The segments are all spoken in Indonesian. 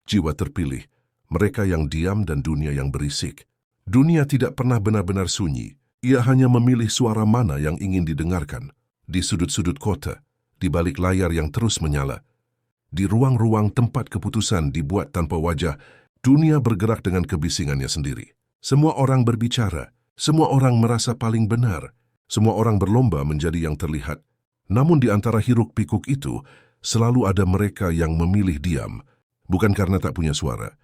jiwa terpilih, mereka yang diam dan dunia yang berisik. Dunia tidak pernah benar-benar sunyi. Ia hanya memilih suara mana yang ingin didengarkan. Di sudut-sudut kota, di balik layar yang terus menyala, di ruang-ruang tempat keputusan dibuat tanpa wajah, dunia bergerak dengan kebisingannya sendiri. Semua orang berbicara, semua orang merasa paling benar, semua orang berlomba menjadi yang terlihat. Namun di antara hiruk-pikuk itu, selalu ada mereka yang memilih diam, bukan karena tak punya suara,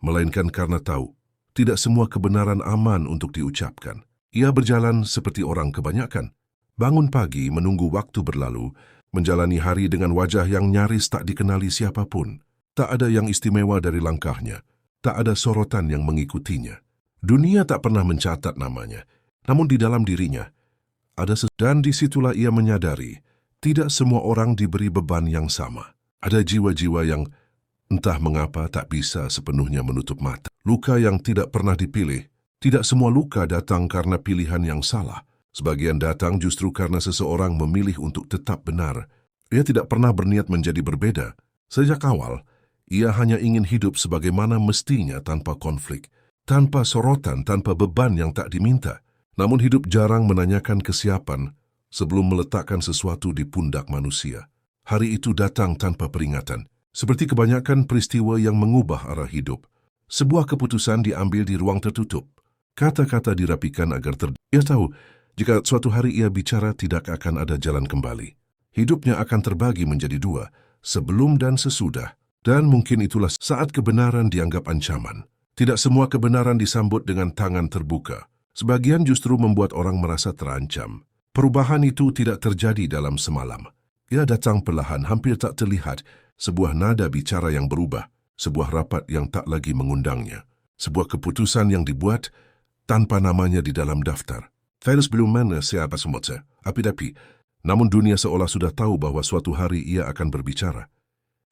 melainkan karena tahu, tidak semua kebenaran aman untuk diucapkan. Ia berjalan seperti orang kebanyakan, bangun pagi menunggu waktu berlalu, menjalani hari dengan wajah yang nyaris tak dikenali siapapun. Tak ada yang istimewa dari langkahnya, tak ada sorotan yang mengikutinya. Dunia tak pernah mencatat namanya, namun di dalam dirinya ada dan disitulah ia menyadari, tidak semua orang diberi beban yang sama. Ada jiwa-jiwa yang entah mengapa tak bisa sepenuhnya menutup mata. Luka yang tidak pernah dipilih. Tidak semua luka datang karena pilihan yang salah. Sebagian datang justru karena seseorang memilih untuk tetap benar. Ia tidak pernah berniat menjadi berbeda. Sejak awal, ia hanya ingin hidup sebagaimana mestinya tanpa konflik, tanpa sorotan, tanpa beban yang tak diminta. Namun hidup jarang menanyakan kesiapan sebelum meletakkan sesuatu di pundak manusia. Hari itu datang tanpa peringatan. Seperti kebanyakan peristiwa yang mengubah arah hidup, sebuah keputusan diambil di ruang tertutup. Kata-kata dirapikan agar Ia tahu, jika suatu hari ia bicara tidak akan ada jalan kembali. Hidupnya akan terbagi menjadi dua, sebelum dan sesudah. Dan mungkin itulah saat kebenaran dianggap ancaman. Tidak semua kebenaran disambut dengan tangan terbuka. Sebagian justru membuat orang merasa terancam. Perubahan itu tidak terjadi dalam semalam. Ia datang perlahan, hampir tak terlihat. Sebuah nada bicara yang berubah, sebuah rapat yang tak lagi mengundangnya, sebuah keputusan yang dibuat tanpa namanya di dalam daftar. Felis belum mana siapa semutnya, api-api, namun dunia seolah sudah tahu bahwa suatu hari ia akan berbicara.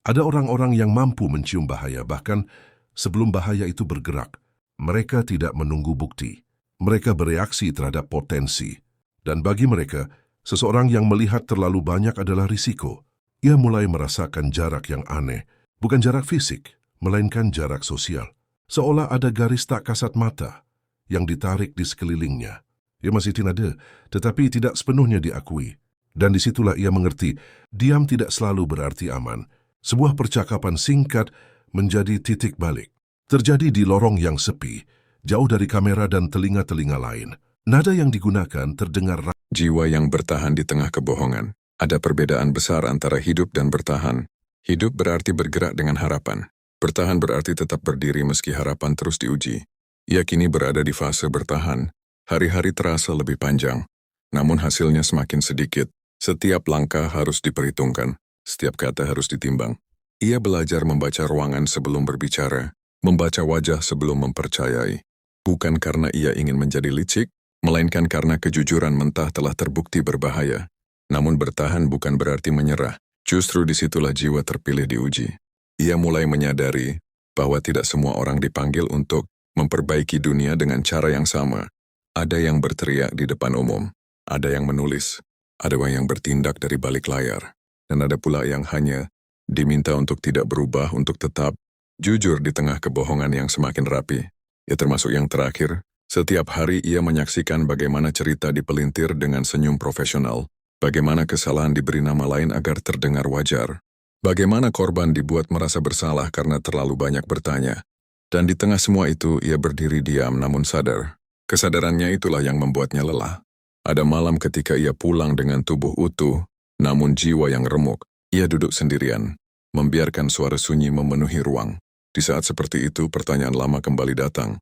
Ada orang-orang yang mampu mencium bahaya, bahkan sebelum bahaya itu bergerak. Mereka tidak menunggu bukti. Mereka bereaksi terhadap potensi. Dan bagi mereka, seseorang yang melihat terlalu banyak adalah risiko. Ia mulai merasakan jarak yang aneh, bukan jarak fisik, melainkan jarak sosial. Seolah ada garis tak kasat mata yang ditarik di sekelilingnya. Ia masih tinada, tetapi tidak sepenuhnya diakui. Dan disitulah ia mengerti, diam tidak selalu berarti aman. Sebuah percakapan singkat menjadi titik balik. Terjadi di lorong yang sepi, jauh dari kamera dan telinga-telinga lain. Nada yang digunakan terdengar jiwa yang bertahan di tengah kebohongan. Ada perbedaan besar antara hidup dan bertahan. Hidup berarti bergerak dengan harapan. Bertahan berarti tetap berdiri meski harapan terus diuji. Ia kini berada di fase bertahan. Hari-hari terasa lebih panjang, namun hasilnya semakin sedikit. Setiap langkah harus diperhitungkan, setiap kata harus ditimbang. Ia belajar membaca ruangan sebelum berbicara, membaca wajah sebelum mempercayai. Bukan karena ia ingin menjadi licik, melainkan karena kejujuran mentah telah terbukti berbahaya. Namun bertahan bukan berarti menyerah. Justru disitulah jiwa terpilih diuji. Ia mulai menyadari bahwa tidak semua orang dipanggil untuk memperbaiki dunia dengan cara yang sama. Ada yang berteriak di depan umum, ada yang menulis, ada yang bertindak dari balik layar, dan ada pula yang hanya diminta untuk tidak berubah, untuk tetap jujur di tengah kebohongan yang semakin rapi. Ya termasuk yang terakhir, setiap hari ia menyaksikan bagaimana cerita dipelintir dengan senyum profesional. Bagaimana kesalahan diberi nama lain agar terdengar wajar. Bagaimana korban dibuat merasa bersalah karena terlalu banyak bertanya. Dan di tengah semua itu, ia berdiri diam namun sadar. Kesadarannya itulah yang membuatnya lelah. Ada malam ketika ia pulang dengan tubuh utuh, namun jiwa yang remuk. Ia duduk sendirian, membiarkan suara sunyi memenuhi ruang. Di saat seperti itu, pertanyaan lama kembali datang.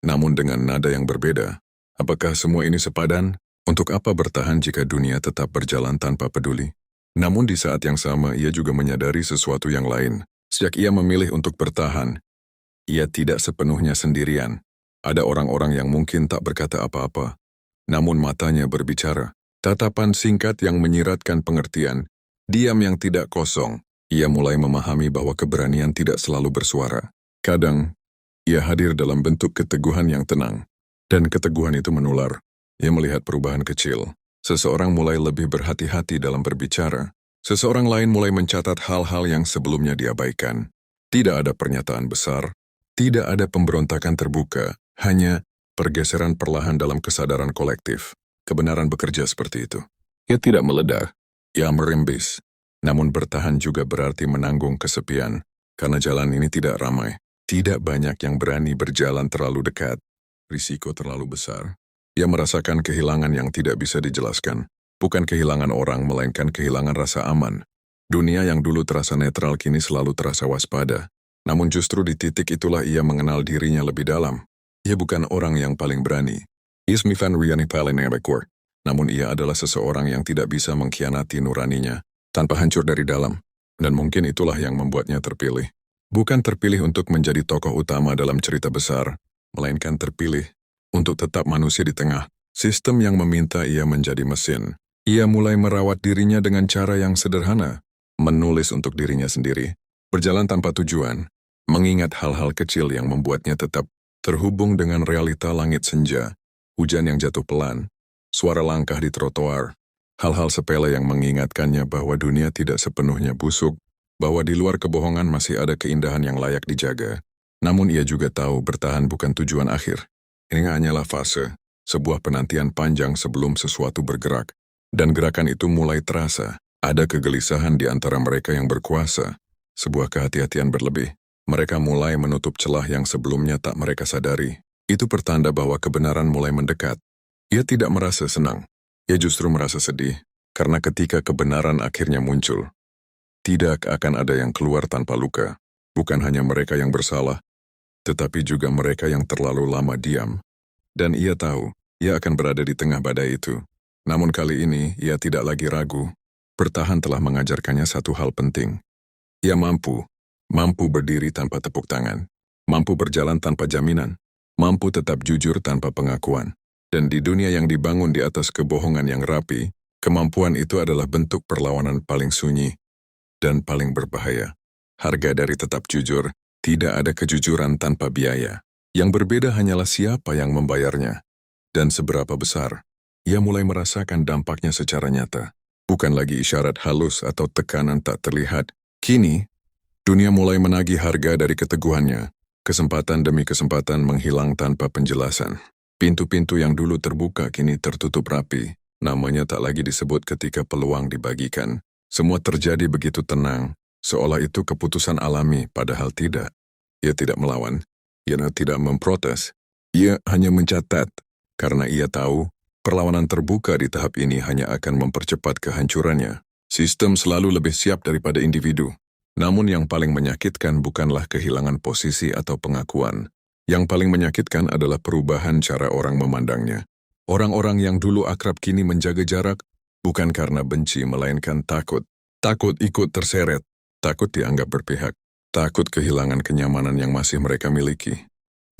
Namun dengan nada yang berbeda. Apakah semua ini sepadan? Untuk apa bertahan jika dunia tetap berjalan tanpa peduli? Namun di saat yang sama ia juga menyadari sesuatu yang lain. Sejak ia memilih untuk bertahan, ia tidak sepenuhnya sendirian. Ada orang-orang yang mungkin tak berkata apa-apa, namun matanya berbicara. Tatapan singkat yang menyiratkan pengertian, diam yang tidak kosong. Ia mulai memahami bahwa keberanian tidak selalu bersuara. Kadang, ia hadir dalam bentuk keteguhan yang tenang. Dan keteguhan itu menular. Ia melihat perubahan kecil. Seseorang mulai lebih berhati-hati dalam berbicara. Seseorang lain mulai mencatat hal-hal yang sebelumnya diabaikan. Tidak ada pernyataan besar, tidak ada pemberontakan terbuka, hanya pergeseran perlahan dalam kesadaran kolektif. Kebenaran bekerja seperti itu. Ia tidak meledak, ia merimbis. Namun bertahan juga berarti menanggung kesepian, karena jalan ini tidak ramai. Tidak banyak yang berani berjalan terlalu dekat. Risiko terlalu besar. Ia merasakan kehilangan yang tidak bisa dijelaskan. Bukan kehilangan orang, melainkan kehilangan rasa aman. Dunia yang dulu terasa netral kini selalu terasa waspada. Namun justru di titik itulah ia mengenal dirinya lebih dalam. Ia bukan orang yang paling berani. Ismifan Riani paling nebekor. Namun ia adalah seseorang yang tidak bisa mengkhianati nuraninya, tanpa hancur dari dalam. Dan mungkin itulah yang membuatnya terpilih. Bukan terpilih untuk menjadi tokoh utama dalam cerita besar, melainkan terpilih untuk tetap manusia di tengah sistem yang meminta ia menjadi mesin. Ia mulai merawat dirinya dengan cara yang sederhana, menulis untuk dirinya sendiri, berjalan tanpa tujuan, mengingat hal-hal kecil yang membuatnya tetap terhubung dengan realita langit senja, hujan yang jatuh pelan, suara langkah di trotoar, hal-hal sepele yang mengingatkannya bahwa dunia tidak sepenuhnya busuk, bahwa di luar kebohongan masih ada keindahan yang layak dijaga. Namun ia juga tahu bertahan bukan tujuan akhir. Ini hanyalah fase, sebuah penantian panjang sebelum sesuatu bergerak. Dan gerakan itu mulai terasa. Ada kegelisahan di antara mereka yang berkuasa, sebuah kehati-hatian berlebih. Mereka mulai menutup celah yang sebelumnya tak mereka sadari. Itu pertanda bahwa kebenaran mulai mendekat. Ia tidak merasa senang, ia justru merasa sedih, karena ketika kebenaran akhirnya muncul, tidak akan ada yang keluar tanpa luka. Bukan hanya mereka yang bersalah, tetapi juga mereka yang terlalu lama diam. Dan ia tahu, ia akan berada di tengah badai itu. Namun kali ini, ia tidak lagi ragu. Bertahan telah mengajarkannya satu hal penting. Ia mampu berdiri tanpa tepuk tangan, mampu berjalan tanpa jaminan, mampu tetap jujur tanpa pengakuan. Dan di dunia yang dibangun di atas kebohongan yang rapi, kemampuan itu adalah bentuk perlawanan paling sunyi dan paling berbahaya. Harga dari tetap jujur, tidak ada kejujuran tanpa biaya. Yang berbeda hanyalah siapa yang membayarnya. Dan seberapa besar, ia mulai merasakan dampaknya secara nyata. Bukan lagi isyarat halus atau tekanan tak terlihat. Kini, dunia mulai menagih harga dari keteguhannya. Kesempatan demi kesempatan menghilang tanpa penjelasan. Pintu-pintu yang dulu terbuka kini tertutup rapi. Namanya tak lagi disebut ketika peluang dibagikan. Semua terjadi begitu tenang, seolah itu keputusan alami, padahal tidak. Ia tidak melawan, ia tidak memprotes. Ia hanya mencatat, karena ia tahu perlawanan terbuka di tahap ini hanya akan mempercepat kehancurannya. Sistem selalu lebih siap daripada individu. Namun yang paling menyakitkan bukanlah kehilangan posisi atau pengakuan. Yang paling menyakitkan adalah perubahan cara orang memandangnya. Orang-orang yang dulu akrab kini menjaga jarak, bukan karena benci melainkan takut. Takut ikut terseret, takut dianggap berpihak, takut kehilangan kenyamanan yang masih mereka miliki.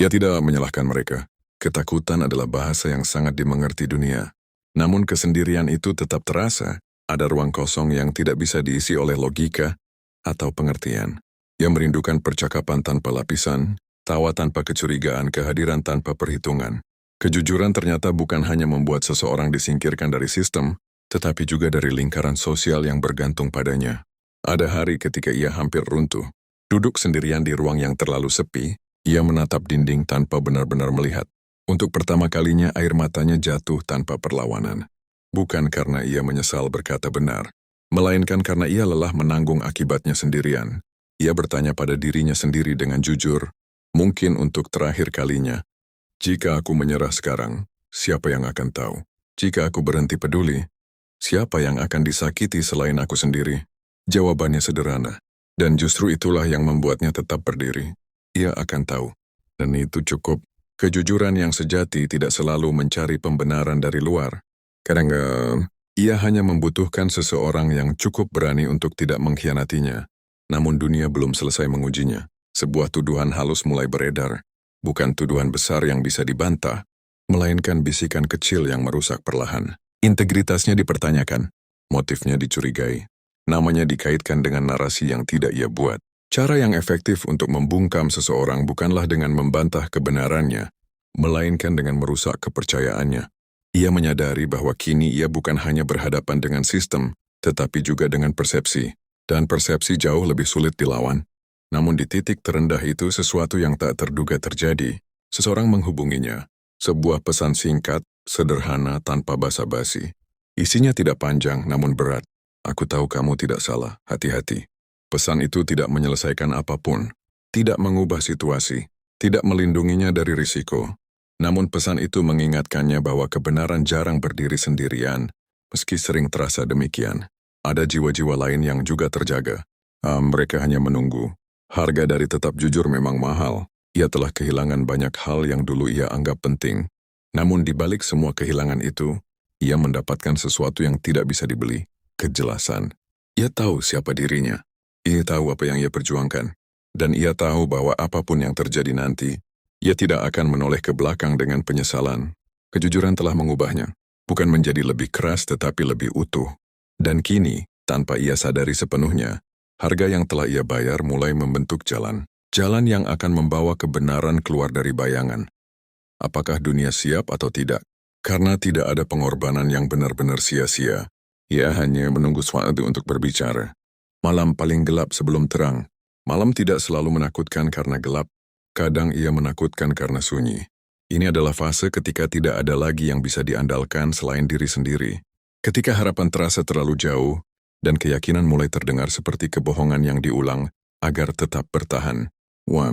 Ia tidak menyalahkan mereka. Ketakutan adalah bahasa yang sangat dimengerti dunia. Namun kesendirian itu tetap terasa. Ada ruang kosong yang tidak bisa diisi oleh logika atau pengertian. Ia merindukan percakapan tanpa lapisan, tawa tanpa kecurigaan, kehadiran tanpa perhitungan. Kejujuran ternyata bukan hanya membuat seseorang disingkirkan dari sistem, tetapi juga dari lingkaran sosial yang bergantung padanya. Ada hari ketika ia hampir runtuh. Duduk sendirian di ruang yang terlalu sepi, ia menatap dinding tanpa benar-benar melihat. Untuk pertama kalinya air matanya jatuh tanpa perlawanan. Bukan karena ia menyesal berkata benar, melainkan karena ia lelah menanggung akibatnya sendirian. Ia bertanya pada dirinya sendiri dengan jujur, mungkin untuk terakhir kalinya. Jika aku menyerah sekarang, siapa yang akan tahu? Jika aku berhenti peduli, siapa yang akan disakiti selain aku sendiri? Jawabannya sederhana, dan justru itulah yang membuatnya tetap berdiri. Ia akan tahu, dan itu cukup. Kejujuran yang sejati tidak selalu mencari pembenaran dari luar. Kadang-kadang, ia hanya membutuhkan seseorang yang cukup berani untuk tidak mengkhianatinya. Namun dunia belum selesai mengujinya. Sebuah tuduhan halus mulai beredar. Bukan tuduhan besar yang bisa dibantah, melainkan bisikan kecil yang merusak perlahan. Integritasnya dipertanyakan, motifnya dicurigai, namanya dikaitkan dengan narasi yang tidak ia buat. Cara yang efektif untuk membungkam seseorang bukanlah dengan membantah kebenarannya, melainkan dengan merusak kepercayaannya. Ia menyadari bahwa kini ia bukan hanya berhadapan dengan sistem, tetapi juga dengan persepsi, dan persepsi jauh lebih sulit dilawan. Namun di titik terendah itu sesuatu yang tak terduga terjadi. Seseorang menghubunginya. Sebuah pesan singkat, sederhana tanpa basa-basi. Isinya tidak panjang namun berat. Aku tahu kamu tidak salah, hati-hati. Pesan itu tidak menyelesaikan apapun. Tidak mengubah situasi. Tidak melindunginya dari risiko. Namun pesan itu mengingatkannya bahwa kebenaran jarang berdiri sendirian. Meski sering terasa demikian. Ada jiwa-jiwa lain yang juga terjaga. Mereka hanya menunggu. Harga dari tetap jujur memang mahal. Ia telah kehilangan banyak hal yang dulu ia anggap penting. Namun di balik semua kehilangan itu, ia mendapatkan sesuatu yang tidak bisa dibeli, kejelasan. Ia tahu siapa dirinya. Ia tahu apa yang ia perjuangkan. Dan ia tahu bahwa apapun yang terjadi nanti, ia tidak akan menoleh ke belakang dengan penyesalan. Kejujuran telah mengubahnya. Bukan menjadi lebih keras tetapi lebih utuh. Dan kini, tanpa ia sadari sepenuhnya, harga yang telah ia bayar mulai membentuk jalan. Jalan yang akan membawa kebenaran keluar dari bayangan. Apakah dunia siap atau tidak? Karena tidak ada pengorbanan yang benar-benar sia-sia. Ia hanya menunggu suatu untuk berbicara. Malam paling gelap sebelum terang. Malam tidak selalu menakutkan karena gelap. Kadang ia menakutkan karena sunyi. Ini adalah fase ketika tidak ada lagi yang bisa diandalkan selain diri sendiri. Ketika harapan terasa terlalu jauh, dan keyakinan mulai terdengar seperti kebohongan yang diulang agar tetap bertahan.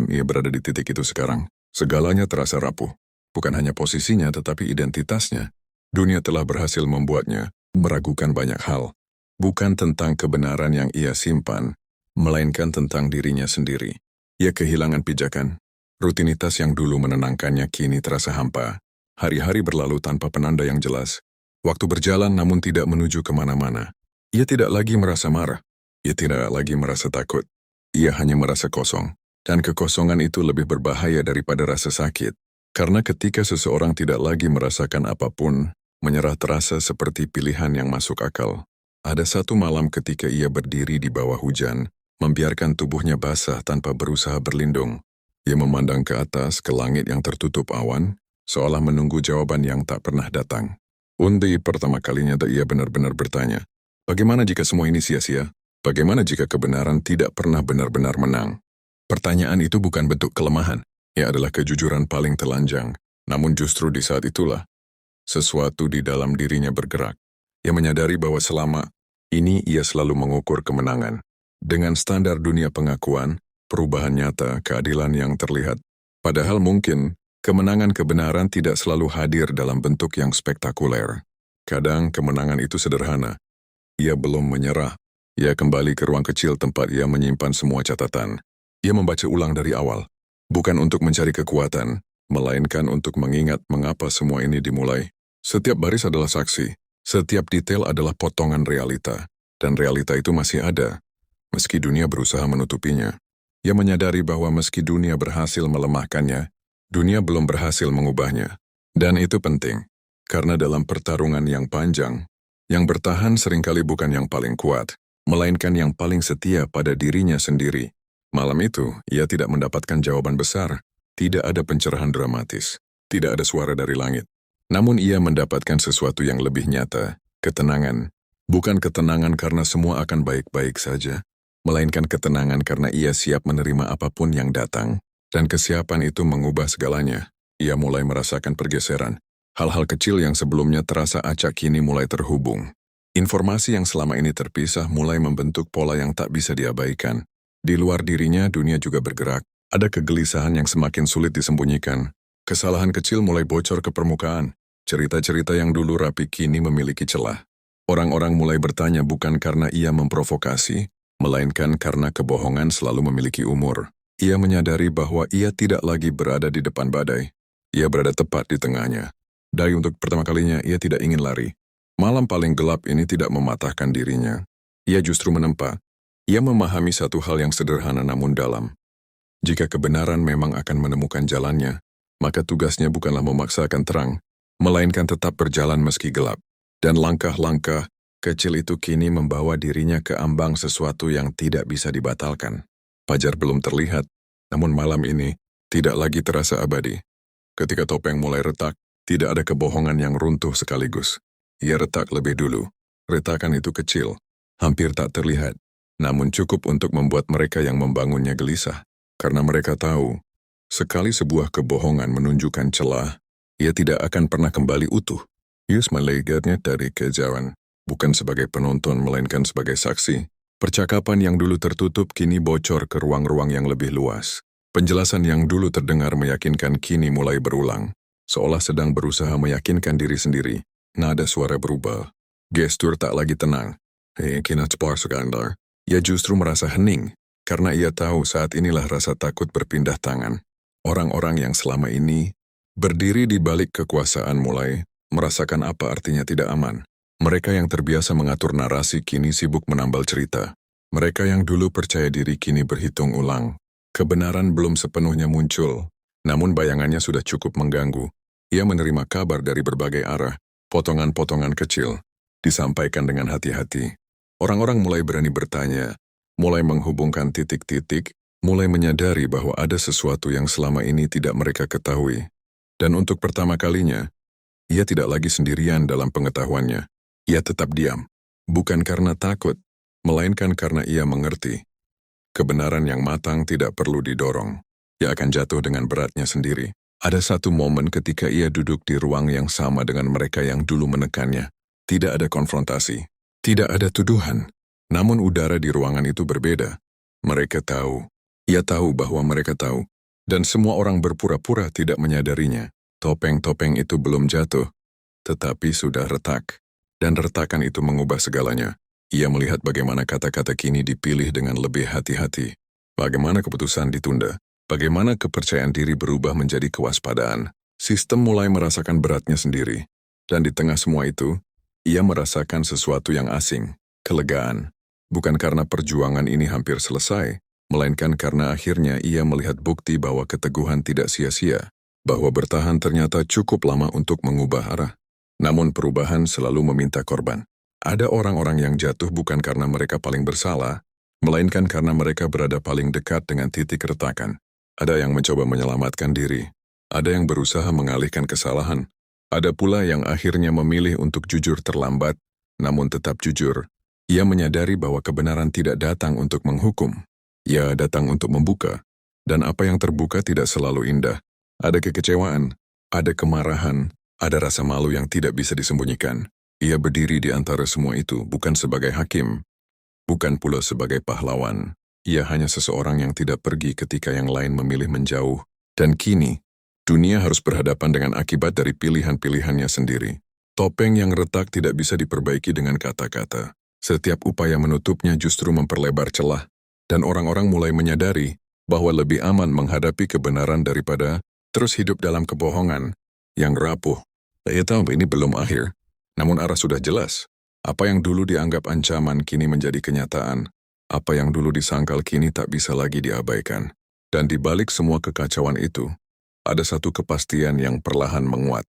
Ia berada di titik itu sekarang. Segalanya terasa rapuh. Bukan hanya posisinya tetapi identitasnya. Dunia telah berhasil membuatnya meragukan banyak hal. Bukan tentang kebenaran yang ia simpan, melainkan tentang dirinya sendiri. Ia kehilangan pijakan. Rutinitas yang dulu menenangkannya kini terasa hampa. Hari-hari berlalu tanpa penanda yang jelas. Waktu berjalan namun tidak menuju kemana-mana. Ia tidak lagi merasa marah. Ia tidak lagi merasa takut. Ia hanya merasa kosong. Dan kekosongan itu lebih berbahaya daripada rasa sakit. Karena ketika seseorang tidak lagi merasakan apapun, menyerah terasa seperti pilihan yang masuk akal. Ada satu malam ketika ia berdiri di bawah hujan, membiarkan tubuhnya basah tanpa berusaha berlindung. Ia memandang ke atas, ke langit yang tertutup awan, seolah menunggu jawaban yang tak pernah datang. Untuk pertama kalinya ia benar-benar bertanya, bagaimana jika semua ini sia-sia? Bagaimana jika kebenaran tidak pernah benar-benar menang? Pertanyaan itu bukan bentuk kelemahan. Ia adalah kejujuran paling telanjang. Namun justru di saat itulah, sesuatu di dalam dirinya bergerak. Ia menyadari bahwa selama ini ia selalu mengukur kemenangan. Dengan standar dunia pengakuan, perubahan nyata, keadilan yang terlihat. Padahal mungkin, kemenangan kebenaran tidak selalu hadir dalam bentuk yang spektakuler. Kadang kemenangan itu sederhana. Ia belum menyerah. Ia kembali ke ruang kecil tempat ia menyimpan semua catatan. Ia membaca ulang dari awal. Bukan untuk mencari kekuatan, melainkan untuk mengingat mengapa semua ini dimulai. Setiap baris adalah saksi. Setiap detail adalah potongan realita. Dan realita itu masih ada. Meski dunia berusaha menutupinya. Ia menyadari bahwa meski dunia berhasil melemahkannya, dunia belum berhasil mengubahnya. Dan itu penting. Karena dalam pertarungan yang panjang, yang bertahan seringkali bukan yang paling kuat, melainkan yang paling setia pada dirinya sendiri. Malam itu, ia tidak mendapatkan jawaban besar. Tidak ada pencerahan dramatis. Tidak ada suara dari langit. Namun ia mendapatkan sesuatu yang lebih nyata, ketenangan. Bukan ketenangan karena semua akan baik-baik saja, melainkan ketenangan karena ia siap menerima apapun yang datang. Dan kesiapan itu mengubah segalanya. Ia mulai merasakan pergeseran. Hal-hal kecil yang sebelumnya terasa acak kini mulai terhubung. Informasi yang selama ini terpisah mulai membentuk pola yang tak bisa diabaikan. Di luar dirinya, dunia juga bergerak. Ada kegelisahan yang semakin sulit disembunyikan. Kesalahan kecil mulai bocor ke permukaan. Cerita-cerita yang dulu rapi kini memiliki celah. Orang-orang mulai bertanya bukan karena ia memprovokasi, melainkan karena kebohongan selalu memiliki umur. Ia menyadari bahwa ia tidak lagi berada di depan badai. Ia berada tepat di tengahnya. Dari untuk pertama kalinya, ia tidak ingin lari. Malam paling gelap ini tidak mematahkan dirinya. Ia justru menempa. Ia memahami satu hal yang sederhana namun dalam. Jika kebenaran memang akan menemukan jalannya, maka tugasnya bukanlah memaksakan terang, melainkan tetap berjalan meski gelap. Dan langkah-langkah kecil itu kini membawa dirinya ke ambang sesuatu yang tidak bisa dibatalkan. Fajar belum terlihat, namun malam ini tidak lagi terasa abadi. Ketika topeng mulai retak, tidak ada kebohongan yang runtuh sekaligus. Ia retak lebih dulu. Retakan itu kecil, hampir tak terlihat. namun cukup untuk membuat mereka yang membangunnya gelisah. Karena mereka tahu, sekali sebuah kebohongan menunjukkan celah, ia tidak akan pernah kembali utuh. Yus melihatnya dari kejauhan, bukan sebagai penonton melainkan sebagai saksi. Percakapan yang dulu tertutup kini bocor ke ruang-ruang yang lebih luas. Penjelasan yang dulu terdengar meyakinkan kini mulai berulang, seolah sedang berusaha meyakinkan diri sendiri. Nada suara berubah. Gestur tak lagi tenang. Kina cepat sekandar. Ia justru merasa hening, karena ia tahu saat inilah rasa takut berpindah tangan. Orang-orang yang selama ini berdiri di balik kekuasaan mulai merasakan apa artinya tidak aman. Mereka yang terbiasa mengatur narasi kini sibuk menambal cerita. Mereka yang dulu percaya diri kini berhitung ulang. Kebenaran belum sepenuhnya muncul, namun bayangannya sudah cukup mengganggu. Ia menerima kabar dari berbagai arah, potongan-potongan kecil, disampaikan dengan hati-hati. Orang-orang mulai berani bertanya, mulai menghubungkan titik-titik, mulai menyadari bahwa ada sesuatu yang selama ini tidak mereka ketahui. Dan untuk pertama kalinya, ia tidak lagi sendirian dalam pengetahuannya. Ia tetap diam, bukan karena takut, melainkan karena ia mengerti. Kebenaran yang matang tidak perlu didorong. Ia akan jatuh dengan beratnya sendiri. Ada satu momen ketika ia duduk di ruang yang sama dengan mereka yang dulu menekannya. Tidak ada konfrontasi. Tidak ada tuduhan, namun udara di ruangan itu berbeda. Mereka tahu, ia tahu bahwa mereka tahu, dan semua orang berpura-pura tidak menyadarinya. Topeng-topeng itu belum jatuh, tetapi sudah retak, dan retakan itu mengubah segalanya. Ia melihat bagaimana kata-kata kini dipilih dengan lebih hati-hati, bagaimana keputusan ditunda, bagaimana kepercayaan diri berubah menjadi kewaspadaan. Sistem mulai merasakan beratnya sendiri, dan di tengah semua itu, ia merasakan sesuatu yang asing, kelegaan. Bukan karena perjuangan ini hampir selesai, melainkan karena akhirnya ia melihat bukti bahwa keteguhan tidak sia-sia, bahwa bertahan ternyata cukup lama untuk mengubah arah. Namun perubahan selalu meminta korban. Ada orang-orang yang jatuh bukan karena mereka paling bersalah, melainkan karena mereka berada paling dekat dengan titik retakan. Ada yang mencoba menyelamatkan diri, ada yang berusaha mengalihkan kesalahan, ada pula yang akhirnya memilih untuk jujur terlambat, namun tetap jujur. Ia menyadari bahwa kebenaran tidak datang untuk menghukum. Ia datang untuk membuka. Dan apa yang terbuka tidak selalu indah. Ada kekecewaan, ada kemarahan, ada rasa malu yang tidak bisa disembunyikan. Ia berdiri di antara semua itu bukan sebagai hakim, bukan pula sebagai pahlawan. Ia hanya seseorang yang tidak pergi ketika yang lain memilih menjauh. Dan kini, dunia harus berhadapan dengan akibat dari pilihan-pilihannya sendiri. Topeng yang retak tidak bisa diperbaiki dengan kata-kata. Setiap upaya menutupnya justru memperlebar celah, dan orang-orang mulai menyadari bahwa lebih aman menghadapi kebenaran daripada terus hidup dalam kebohongan yang rapuh. Saya tahu ini belum akhir, namun arah sudah jelas. Apa yang dulu dianggap ancaman kini menjadi kenyataan. Apa yang dulu disangkal kini tak bisa lagi diabaikan. Dan di balik semua kekacauan itu, ada satu kepastian yang perlahan menguat.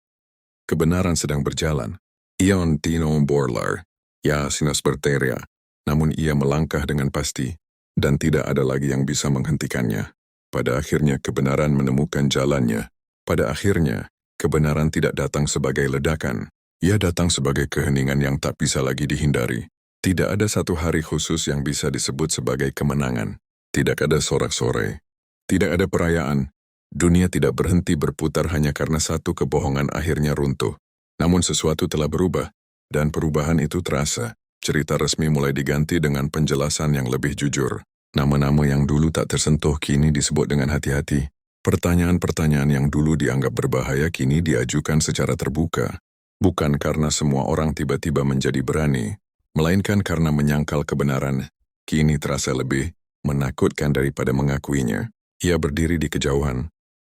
Kebenaran sedang berjalan. Ion Tino Borlar, ya Sinas Berteria, namun ia melangkah dengan pasti, dan tidak ada lagi yang bisa menghentikannya. Pada akhirnya kebenaran menemukan jalannya. Pada akhirnya, kebenaran tidak datang sebagai ledakan. Ia datang sebagai keheningan yang tak bisa lagi dihindari. Tidak ada satu hari khusus yang bisa disebut sebagai kemenangan. Tidak ada sorak-sore. Tidak ada perayaan. Dunia tidak berhenti berputar hanya karena satu kebohongan akhirnya runtuh. Namun sesuatu telah berubah, dan perubahan itu terasa. Cerita resmi mulai diganti dengan penjelasan yang lebih jujur. Nama-nama yang dulu tak tersentuh kini disebut dengan hati-hati. Pertanyaan-pertanyaan yang dulu dianggap berbahaya kini diajukan secara terbuka. Bukan karena semua orang tiba-tiba menjadi berani, melainkan karena menyangkal kebenaran, kini terasa lebih menakutkan daripada mengakuinya. Ia berdiri di kejauhan,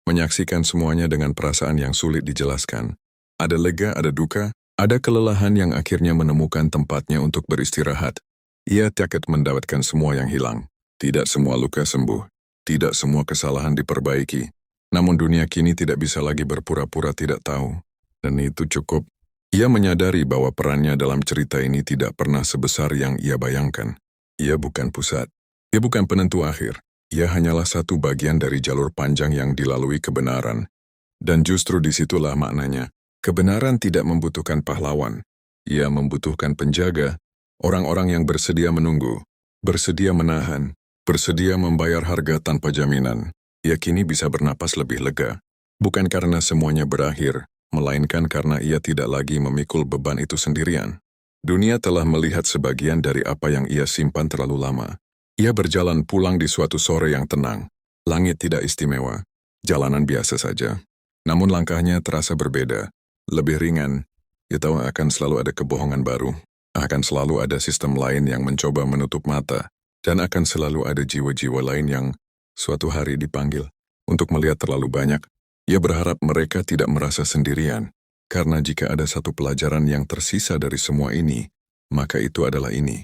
menyaksikan semuanya dengan perasaan yang sulit dijelaskan. Ada lega, ada duka, ada kelelahan yang akhirnya menemukan tempatnya untuk beristirahat. Ia takut mendapatkan semua yang hilang. Tidak semua luka sembuh, tidak semua kesalahan diperbaiki. Namun dunia kini tidak bisa lagi berpura-pura tidak tahu. Dan itu cukup. Ia menyadari bahwa perannya dalam cerita ini tidak pernah sebesar yang ia bayangkan. Ia bukan pusat. Ia bukan penentu akhir. Ia hanyalah satu bagian dari jalur panjang yang dilalui kebenaran. Dan justru disitulah maknanya. Kebenaran tidak membutuhkan pahlawan. Ia membutuhkan penjaga, orang-orang yang bersedia menunggu, bersedia menahan, bersedia membayar harga tanpa jaminan. Ia kini bisa bernapas lebih lega, bukan karena semuanya berakhir, melainkan karena ia tidak lagi memikul beban itu sendirian. Dunia telah melihat sebagian dari apa yang ia simpan terlalu lama. Ia berjalan pulang di suatu sore yang tenang. Langit tidak istimewa, jalanan biasa saja. Namun langkahnya terasa berbeda, lebih ringan. Ia tahu akan selalu ada kebohongan baru, akan selalu ada sistem lain yang mencoba menutup mata, dan akan selalu ada jiwa-jiwa lain yang suatu hari dipanggil untuk melihat terlalu banyak. Ia berharap mereka tidak merasa sendirian. Karena jika ada satu pelajaran yang tersisa dari semua ini, maka itu adalah ini.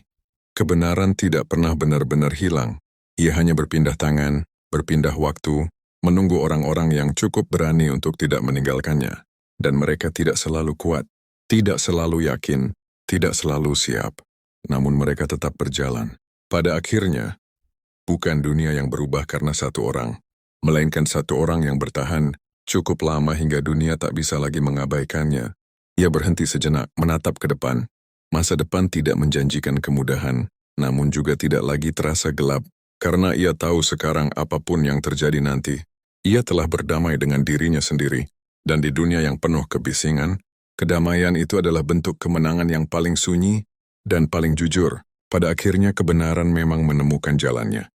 Kebenaran tidak pernah benar-benar hilang. Ia hanya berpindah tangan, berpindah waktu, menunggu orang-orang yang cukup berani untuk tidak meninggalkannya. Dan mereka tidak selalu kuat, tidak selalu yakin, tidak selalu siap. Namun mereka tetap berjalan. Pada akhirnya, bukan dunia yang berubah karena satu orang, melainkan satu orang yang bertahan cukup lama hingga dunia tak bisa lagi mengabaikannya. Ia berhenti sejenak, menatap ke depan. Masa depan tidak menjanjikan kemudahan, namun juga tidak lagi terasa gelap, karena ia tahu sekarang apapun yang terjadi nanti, ia telah berdamai dengan dirinya sendiri. Dan di dunia yang penuh kebisingan, kedamaian itu adalah bentuk kemenangan yang paling sunyi dan paling jujur. Pada akhirnya kebenaran memang menemukan jalannya.